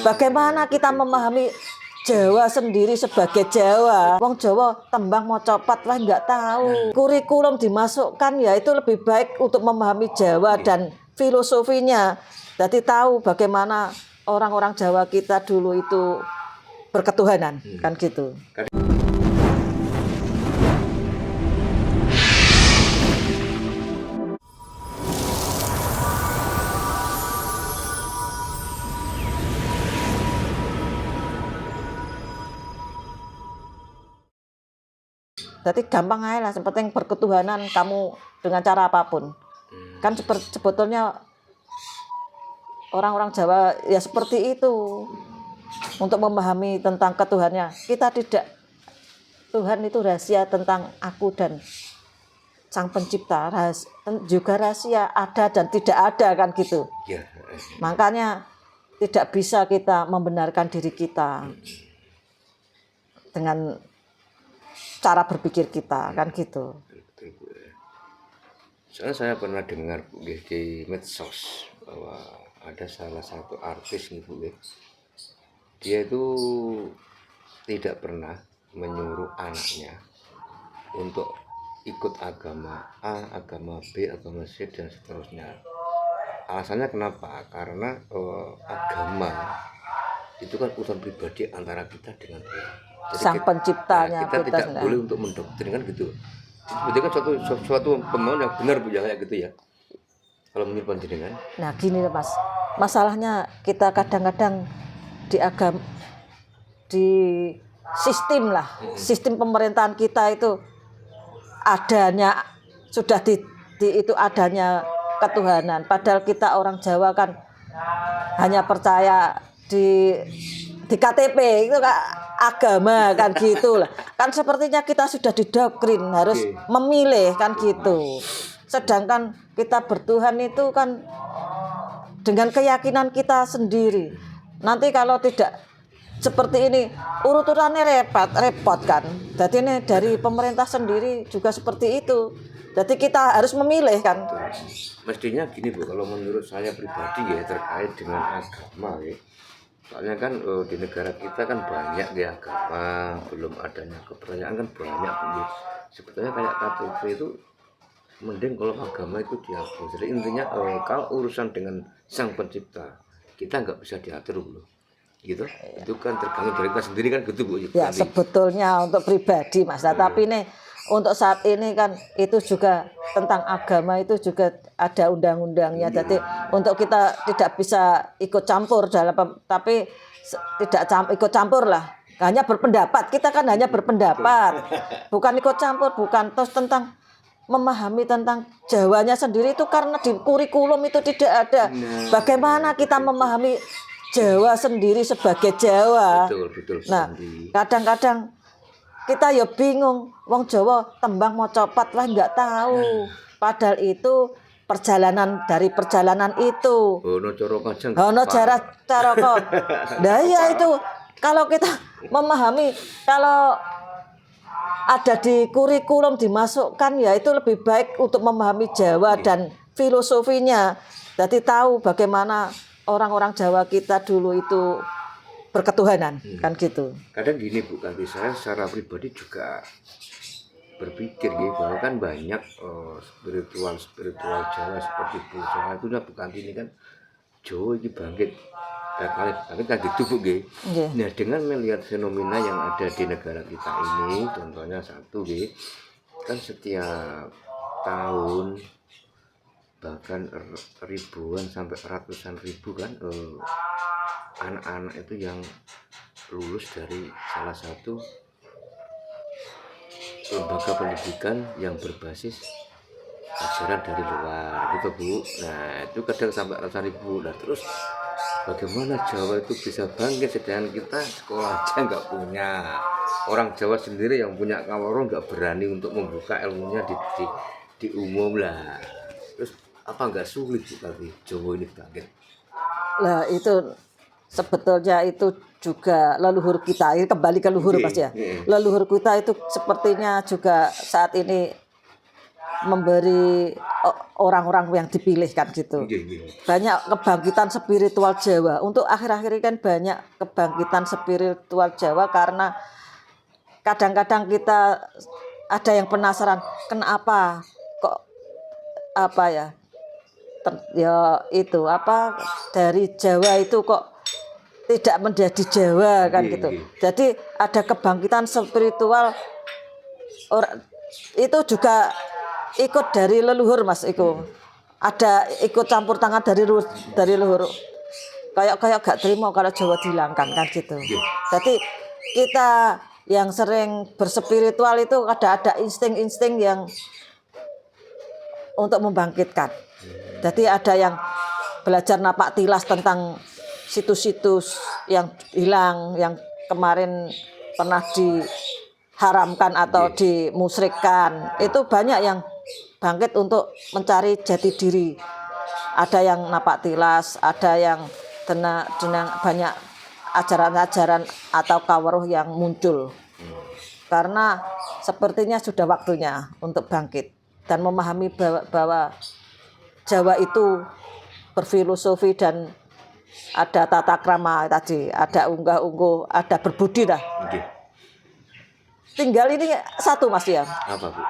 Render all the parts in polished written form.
bagaimana kita memahami Jawa sendiri sebagai Jawa. Wong Jawa tembang mau copat lah nggak tahu. Kurikulum dimasukkan ya itu lebih baik untuk memahami Jawa dan filosofinya. Jadi tahu bagaimana orang-orang Jawa kita dulu itu berketuhanan kan gitu. Jadi gampang aja lah, seperti berketuhanan kamu dengan cara apapun. Kan sebetulnya orang-orang Jawa ya seperti itu. Untuk memahami tentang ketuhanannya. Kita tidak, Tuhan itu rahasia tentang aku dan Sang Pencipta. Juga rahasia ada dan tidak ada kan gitu. Makanya tidak bisa kita membenarkan diri kita dengan cara berpikir kita kan gitu. Betul, Bu. Soalnya saya pernah dengar Bu di medsos bahwa ada salah satu artis nih Bu, dia itu tidak pernah menyuruh anaknya untuk ikut agama A, agama B, agama C dan seterusnya. Alasannya kenapa? Karena agama itu kan urusan pribadi antara kita dengan Tuhan. Jadi Sang Penciptanya kita tidak boleh untuk mendoktrin kan gitu. Berarti kan suatu pemahaman yang benar Bu ya kayak gitu ya. Kalau menurut panjenengan. Nah gini Mas, masalahnya kita kadang-kadang di sistem lah, sistem pemerintahan kita itu adanya sudah itu adanya ketuhanan. Padahal kita orang Jawa kan hanya percaya di KTP itu kan agama kan gitu lah. Kan sepertinya kita sudah didoktrin harus memilih kan gitu. Sedangkan kita bertuhan itu kan dengan keyakinan kita sendiri. Nanti kalau tidak seperti ini urutannya repot kan. Jadi ini dari pemerintah sendiri juga seperti itu. Jadi kita harus memilih kan. Mestinya gini Bu, kalau menurut saya pribadi ya terkait dengan agama ya. Soalnya kan di negara kita kan banyak ya agama, belum adanya kepercayaan kan banyak Bu. Sebetulnya kayak KTP itu mending kalau agama itu dihapus. Jadi intinya kalau urusan dengan Sang Pencipta kita nggak bisa diatur Bu. Gitu. Itu kan tergantung dari kita sendiri kan gitu Bu. Ya sebetulnya untuk pribadi Mas. Tapi nih untuk saat ini kan itu juga tentang agama itu juga ada undang-undangnya. Jadi untuk kita tidak bisa ikut campur dalam, tapi tidak ikut campur lah. Hanya berpendapat. Kita kan hanya berpendapat. Bukan ikut campur, bukan terus tentang memahami tentang Jawanya sendiri itu karena di kurikulum itu tidak ada. Bagaimana kita memahami Jawa sendiri sebagai Jawa. Betul. Nah, kadang-kadang kita ya bingung, wong Jawa tembang mau copat lah nggak tahu. Padahal itu dari perjalanan itu. Ono coroko aja. Ono coroko. Nah ya itu kalau kita memahami, kalau ada di kurikulum dimasukkan ya itu lebih baik untuk memahami Jawa dan filosofinya. Jadi tahu bagaimana orang-orang Jawa kita dulu itu berketuhanan kan gitu. Kadang gini Bu, tapi saya secara pribadi juga berpikir gitu bahwa kan banyak spiritual Jawa seperti Bu Jawa itu bukan ini kan Jawa ini bangkit kan gitu Bu gitu. Nah dengan melihat fenomena yang ada di negara kita ini, contohnya satu gitu, kan setiap tahun bahkan ribuan sampai ratusan ribu kan anak-anak itu yang lulus dari salah satu lembaga pendidikan yang berbasis ajaran dari luar gitu Bu. Nah itu kadang sampai ratusan ribu. Nah terus bagaimana Jawa itu bisa bangkit sedangkan kita sekolah aja nggak punya. Orang Jawa sendiri yang punya kawarung nggak berani untuk membuka ilmunya di umum lah. Terus apa nggak sulit Bu tapi Jawa ini bangkit? Lah itu sebetulnya itu juga leluhur kita, ini kembali ke leluhur Mas ya. Leluhur kita itu sepertinya juga saat ini memberi orang-orang yang dipilih kan gitu. Nggih, nggih. Banyak kebangkitan spiritual Jawa. Untuk akhir-akhir ini kan banyak kebangkitan spiritual Jawa karena kadang-kadang kita ada yang penasaran kenapa kok apa ya ya itu apa dari Jawa itu kok tidak menjadi Jawa kan gitu. Jadi ada kebangkitan spiritual itu juga ikut dari leluhur Mas Iko. Ada ikut campur tangan dari leluhur. Kayak gak terima kalau Jawa dihilangkan kan gitu. Jadi kita yang sering berspiritual itu ada insting-insting yang untuk membangkitkan. Jadi ada yang belajar napak tilas tentang situs-situs yang hilang, yang kemarin pernah diharamkan atau dimusyrikkan. Itu banyak yang bangkit untuk mencari jati diri. Ada yang napak tilas, ada yang banyak ajaran-ajaran atau kawaruh yang muncul. Karena sepertinya sudah waktunya untuk bangkit dan memahami bahwa Jawa itu berfilosofi dan ada tata krama tadi, ada unggah-ungguh, ada berbudi dah. Tinggal ini satu Mas ya. Apa Bu?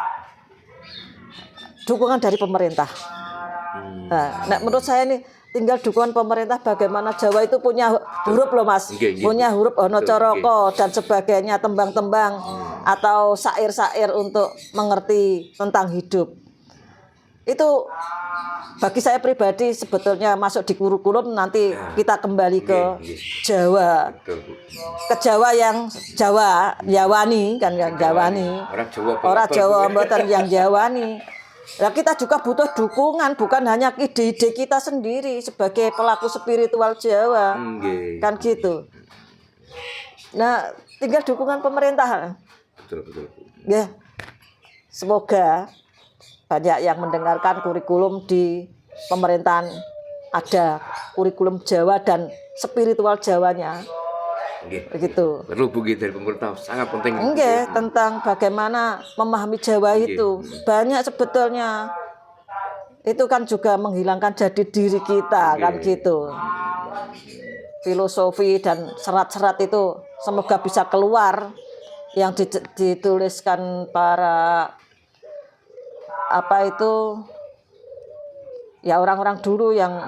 Dukungan dari pemerintah. Nah, menurut saya ini tinggal dukungan pemerintah bagaimana Jawa itu punya huruf loh Mas. Punya huruf Ono Coroko dan sebagainya, tembang-tembang atau syair-syair untuk mengerti tentang hidup. Itu bagi saya pribadi sebetulnya masuk di kurikulum nanti kita kembali ke Jawa. Ke Jawa yang Jawani kan yang Jawani. Orang Jawa mboten yang Jawani. Nah, kita juga butuh dukungan, bukan hanya ide-ide kita sendiri sebagai pelaku spiritual Jawa. Kan gitu. Nah, tinggal dukungan pemerintah. Betul. Ya. Semoga banyak yang mendengarkan kurikulum di pemerintahan, ada kurikulum Jawa dan spiritual Jawanya. Begitu. Perlu bukti dari pemerintah sangat penting. Tentang bagaimana memahami Jawa itu banyak sebetulnya. Itu kan juga menghilangkan jati diri kita kan gitu. Filosofi dan serat-serat itu semoga bisa keluar yang dituliskan para ya orang-orang dulu yang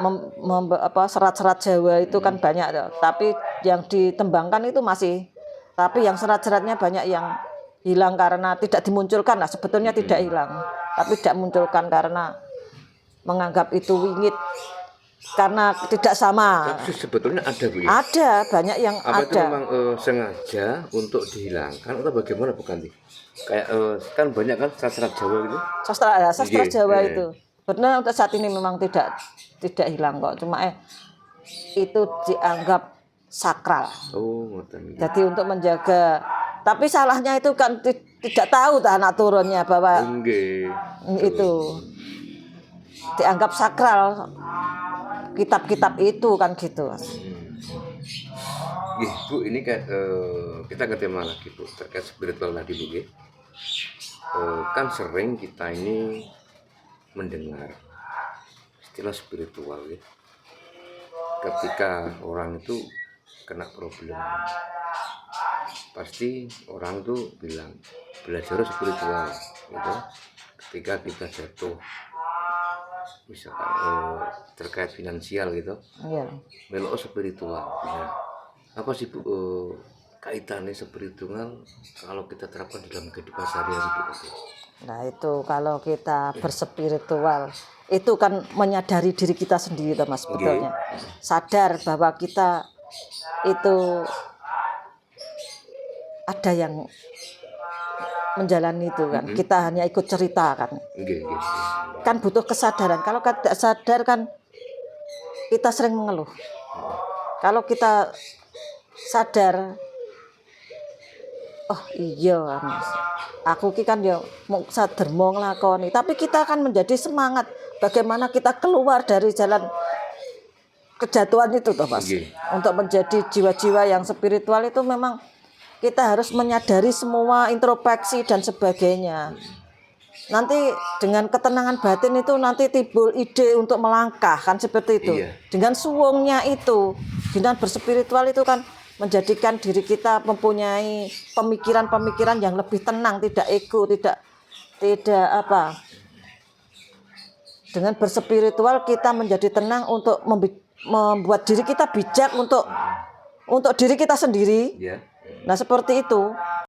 serat-serat Jawa itu kan banyak, tapi yang ditembangkan itu masih, tapi yang serat-seratnya banyak yang hilang karena tidak dimunculkan. Nah, sebetulnya tidak hilang, tapi tidak munculkan karena menganggap itu wingit karena tidak sama. Tapi sebetulnya ada Bu. Ada banyak yang apa ada. Itu memang sengaja untuk dihilangkan atau bagaimana Bu Kanti? Kayak kan banyak kan sastra Jawa gitu. Sastra Jawa itu. Benar untuk saat ini memang tidak hilang kok, cuma itu dianggap sakral. Jadi untuk menjaga, tapi salahnya itu kan tidak tahu anak turunnya bahwa itu dianggap sakral kitab-kitab itu kan gitu. Bu, ini kan kita ke tema lagi Bu terkait spiritual tadi Bu. Kan sering kita ini mendengar istilah spiritual ya. Ketika orang itu kena problem, pasti orang tuh bilang belajar spiritual gitu. Ketika kita jatuh misalkan terkait finansial gitu, melok spiritual. Nah, apa sih Bu kaitannya spiritual kalau kita terapkan dalam kehidupan sehari-hari? Nah itu kalau kita berspiritual itu kan menyadari diri kita sendiri Mas, betulnya sadar bahwa kita itu ada yang menjalani itu kan, kita hanya ikut cerita kan. Kan butuh kesadaran. Kalau tidak sadar kan kita sering mengeluh. Kalau kita sadar, oh iya Mas, aku ki kan ya mau sadar mau nglakoni, tapi kita akan menjadi semangat bagaimana kita keluar dari jalan kejatuhan itu toh Mas. Untuk menjadi jiwa-jiwa yang spiritual itu memang kita harus menyadari semua introspeksi dan sebagainya. nanti dengan ketenangan batin itu nanti timbul ide untuk melangkah kan seperti itu. Iya. Dengan suwungnya itu, dengan berspiritual itu kan menjadikan diri kita mempunyai pemikiran-pemikiran yang lebih tenang, tidak ego, tidak apa. Dengan berspiritual kita menjadi tenang untuk membuat diri kita bijak untuk diri kita sendiri. Ya. Nah, seperti itu.